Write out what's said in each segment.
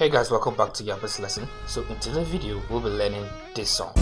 Hey guys, welcome back to Yappa's lesson. So in today's video we'll be learning this song.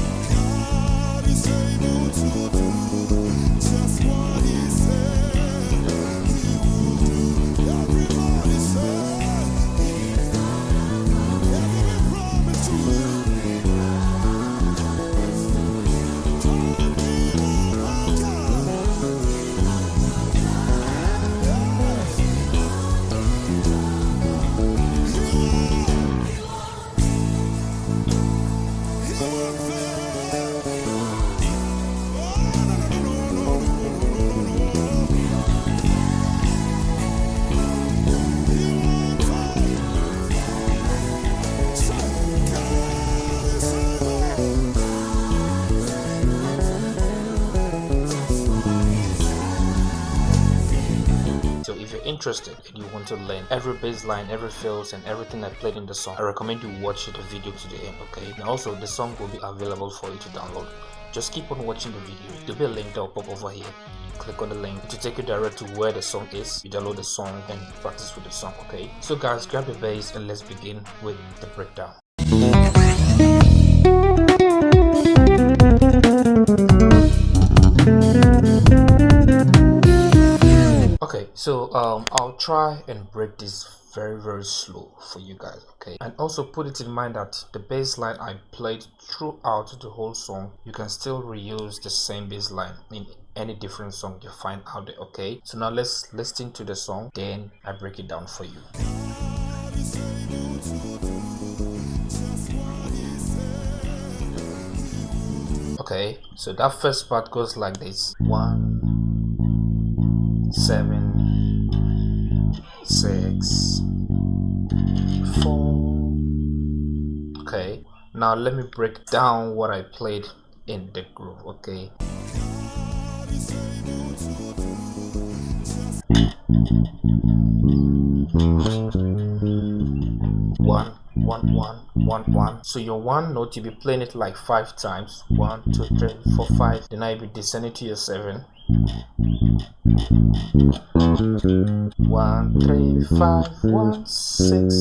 So if you're interested and you want to learn every bass line, every fills and everything I played in the song, I recommend you watch the video to the end, okay? And also the song will be available for you to download. Just keep on watching the video. There'll be a link that will pop over here. Click on the link to take you direct to where the song is. You download the song and practice with the song, okay? So guys, grab your bass and let's begin with the breakdown. Okay, so I'll try and break this very slow for you guys, okay? And also put it in mind that the bass line I played throughout the whole song, you can still reuse the same bass line in any different song you find out there, okay? So now let's listen to the song, then I break it down for you. Okay, so that first part goes like this: 1 7 6 4. Okay, now let me break down what I played in the groove, okay? One, 1 1 1 1. So your one note, you'll be playing it like 5 times. 1 2 3 4 5. Then I'll be descending to your 7. 1 3 5 1 6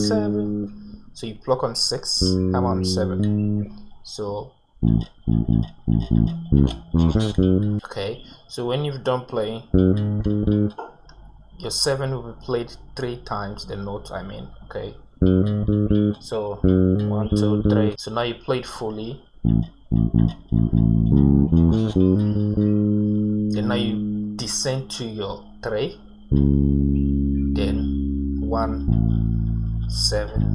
7. So you pluck on 6, I'm on 7. So okay, so when you've done playing, your 7 will be played 3 times the note, I mean, okay? So 1 2 3. So now you play it fully. Then now you descend to your 3. Then 1 7.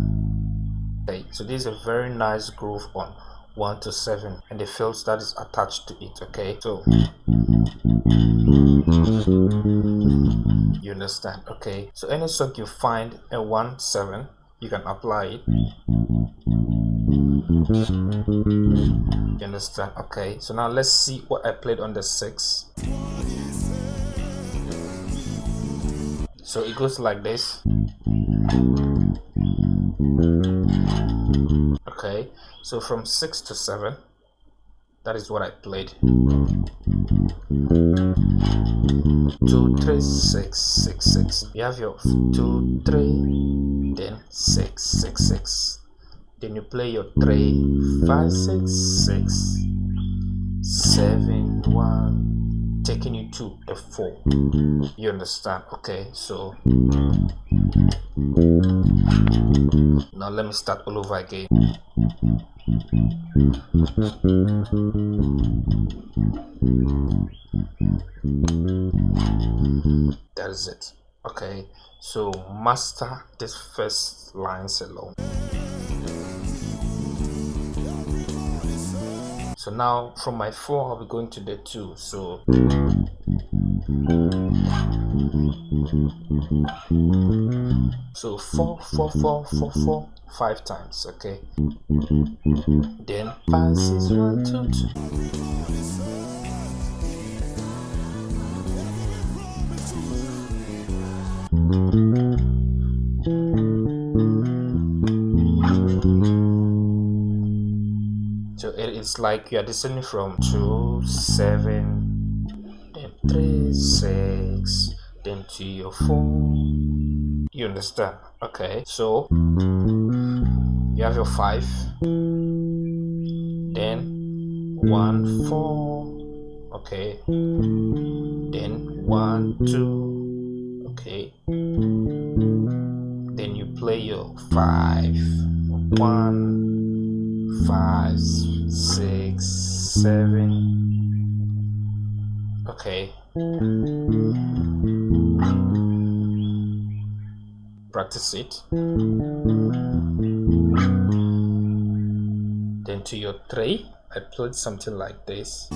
Okay, so this is a very nice groove on 1 to 7 and the fills that is attached to it, okay? So you understand, okay? So any song you find a 1 7, you can apply it. You understand, okay? So now let's see what I played on the 6. So it goes like this. Okay, so from 6 to 7, that is what I played. 2 3 6 6 6. You have your 2 3, then 6 6 6. Then you play your 3 5 6 6 7 1, taking you to the 4. You understand, okay? So now let me start all over again. That is it, okay? So master this first lines alone. So now from my 4 I'll be going to the 2. So so 4 4 4 4 4 5 times, okay? Then 5 6 1 2 2. So it's like you are descending from 2 7, then 3 6, then to your 4. You understand? Okay, so you have your 5, then 1 4, okay, then 1 2, okay, then you play your 5 1 5 6 7, okay. Practice it. Then to your 3, I played something like this.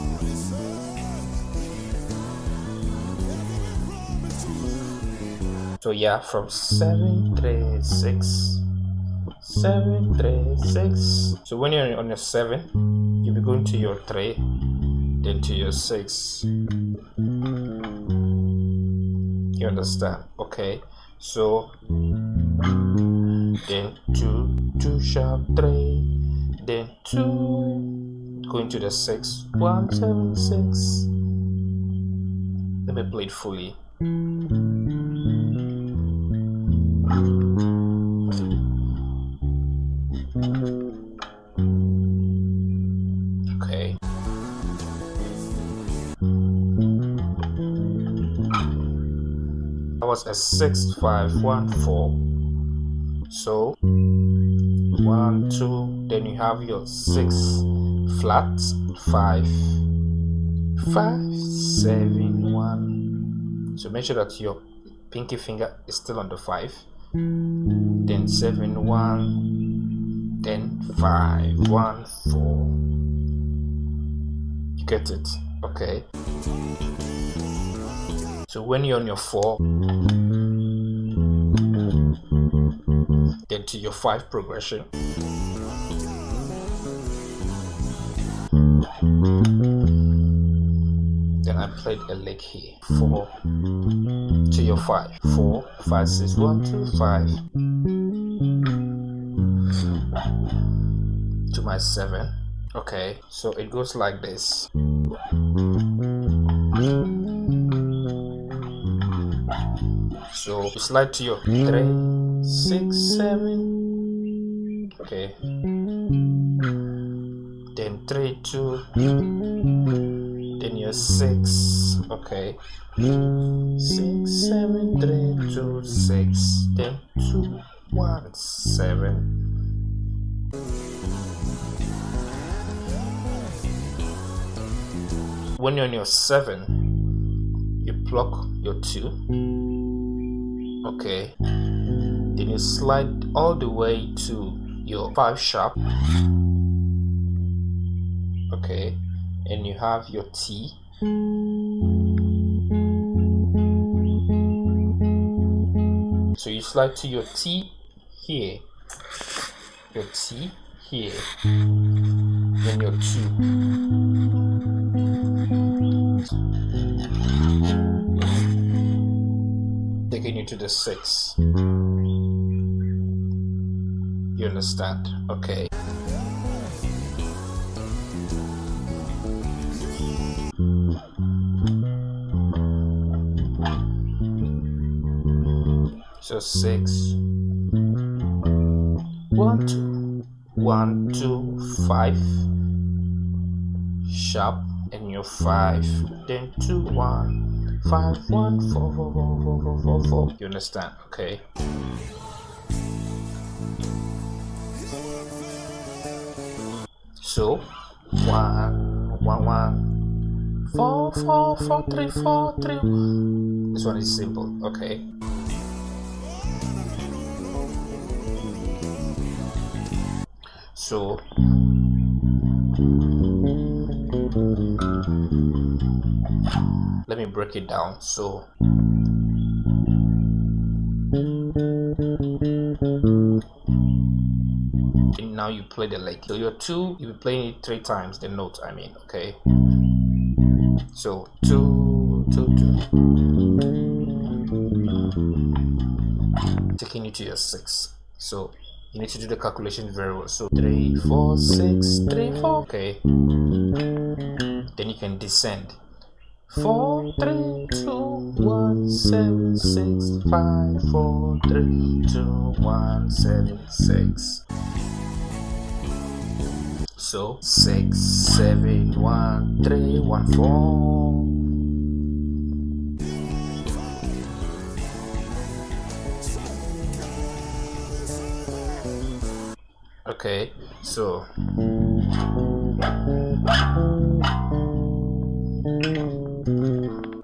So yeah, from 7 3 6 7 3 6. So when you're on your 7, you'll be going to your 3, then to your 6. You understand? Okay. So then 2 sharp 3, then 2, going to the 6 1 7 6. Let me play it fully. Okay. That was a 6 5 1 4. So 1 2, then you have your 6 flat 5 5 7 1. So make sure that your pinky finger is still on the 5, then 7 1, then 5 1 4. You get it? Okay. So when you're on your 4, then to your 5 progression, then I played a lick here. 4 to your 5 4 5 6 1 2 5 to my 7. Okay, so it goes like this. So you slide to your 3 6 7, okay, then 3 2, then your 6, okay, 6 7 3 2 6, then 2 1 7. When you're on your 7, you pluck your 2, okay, then you slide all the way to your 5 sharp, okay, and you have your T, so you slide to your T here, your T here, then your 2, taking you to the 6. You understand? Okay. So 6 1 2 1 2 5 sharp, and your 5, then 2 1 5 1 4 4 4 4 4 4 4. You understand? Okay. So 1 1 1 4 4 4 3 4 3 1. This one is simple. Okay. So let me break it down. So now you play the lick. So your 2, you'll be playing it 3 times the note, I mean, okay. So 2 2 2, taking you to your 6. So you need to do the calculation very well. So 3 4 6 3 4, okay. Then you can descend. 4 3 2 1 7 6 5 4 3 2 1 7 6. So 6 7 1 3 1 4. Okay, so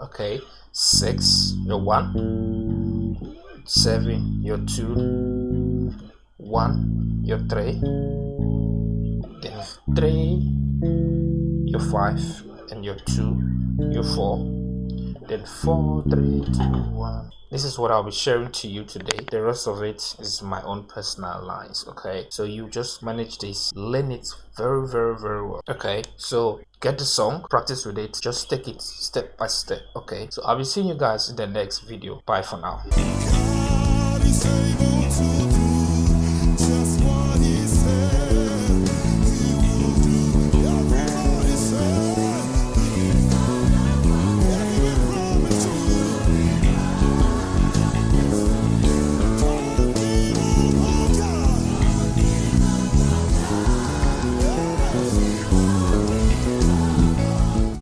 okay, 6 your 1, 7 your 2, 1 your 3, then 3 your 5, and your 2 your 4, then 4 3 2 1. This is what I'll be sharing to you today. The rest of it is my own personal lines. Okay, so you just manage this, learn it very well. Okay, so get the song, practice with it, just take it step by step. Okay, so I'll be seeing you guys in the next video. Bye for now.